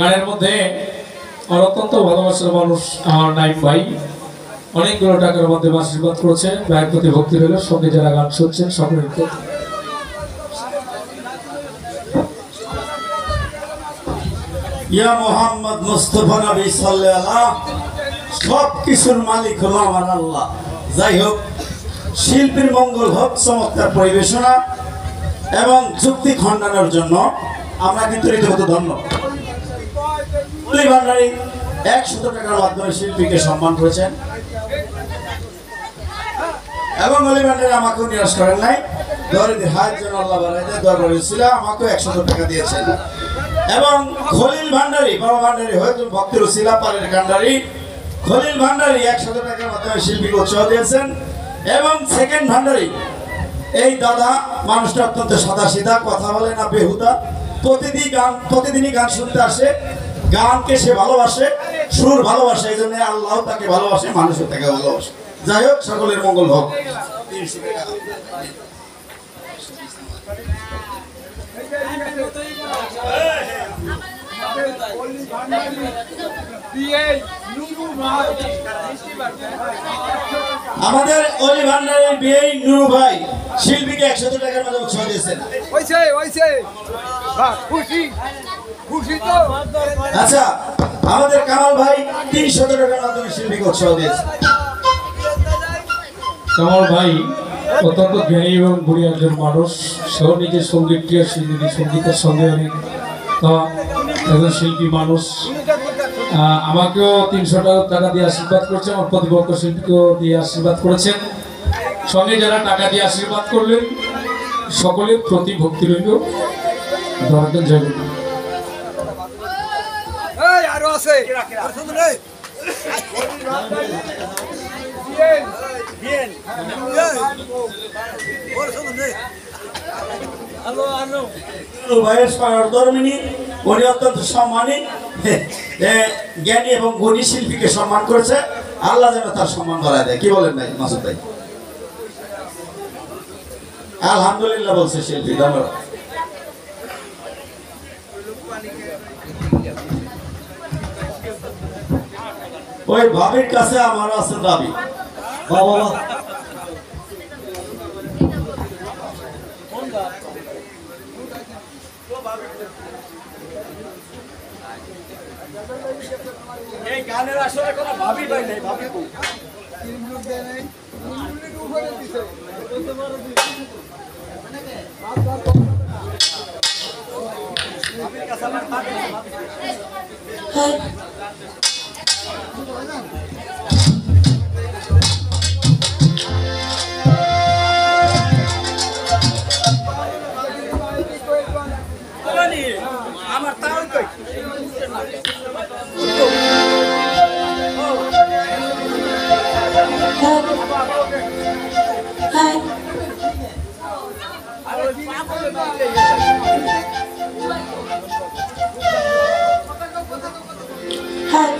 গানের মধ্যে অত্যন্ত ভালোবাসার মানুষ আমার নাইম ভাই অনেকগুলো টাকার মধ্যে আশীর্বাদ করেছে। ভাইয়ের প্রতি ভক্তি রইল। সঙ্গে যারা গান শুনছেন সকলের ইয়া মোহাম্মদ মুস্তাফা নবী সাল্লাল্লাহু সব কিছুর মালিক হলো আমার আল্লাহ। যাই হোক, শিল্পীর মঙ্গল হোক, চমৎকার পরিবেশনা এবং যুক্তি খণ্ডানোর জন্য আমরা কিন্তু রীতিমতো ধন্য। ভান্ডারী 100 টাকার মাধ্যমে শিল্পীকে সম্মান করেছেন এবং অলি ভান্ডারী আমাকেও নিরাশ করেন নাই। দরিদ্র হাত যেন আল্লাহ বাড়াই দেয়, দরবারে ছিল আমাকেও 100 টাকা দিয়েছেন। এবং খলিল ভান্ডারী, বাবা ভান্ডারী হয়তো ভক্তের উসিলা পালের কান্ডারী খলিল ভান্ডারী 100 টাকার মাধ্যমে শিল্পীকে উৎসাহ দিয়েছেন। এবং সেকেন্ড ভান্ডারী এই দাদা, মানুষটা অত্যন্ত সাদাসিধা, কথা বলে না, বেহুদা, প্রতিদিনই গান শুনতে আসে, গানকে সে ভালোবাসে, সুর ভালোবাসে, এই জন্য আল্লাহ তাকে ভালোবাসে, মানুষও তাকে ভালোবাসে। যাই হোক, সকলের মঙ্গল হোক। আমাদের অলি ভান্ডারের বিয়ে নুরু ভাই শিল্পীকে 100 টাকার মধ্যে উৎসাহ দিয়েছেন। আচ্ছা, আমাদের কামাল ভাই 300 টাকার মাধ্যমে শিল্পীকে উৎসাহ দিয়েছে। কামাল ভাই অত্যন্ত জ্ঞানী এবং বুড়ি একজন মানুষ। সেও নিজের সঙ্গীতটিও সঙ্গীতের সঙ্গে অনেক একজন শিল্পী মানুষ। আমাকেও 300 টাকা দিয়ে আশীর্বাদ করেছেন, আমার প্রতিপক্ষ শিল্পীকেও দিয়ে আশীর্বাদ করেছেন। সঙ্গে যারা টাকা দিয়ে আশীর্বাদ করলেন সকলের প্রতি ভক্তি রইল। ধরেন জয় গুরু। উনি অত্যন্ত সম্মানী, জ্ঞানী এবং গুণী শিল্পীকে সম্মান করেছে। আল্লাহ যেন তার সম্মান বাড়ায় দেয়। কি বলেন ভাই মাসুদ ভাই? আলহামদুলিল্লাহ বলছে শিল্পী। ধন্যবাদ। ওই ভাবির কাছে আমার আছে দাবি। বাবা এই গানের আসলে কোনো ভাবি পাই নাই, ভাবি কো ভাবির কাছে আমার আমার তাও কই Hi.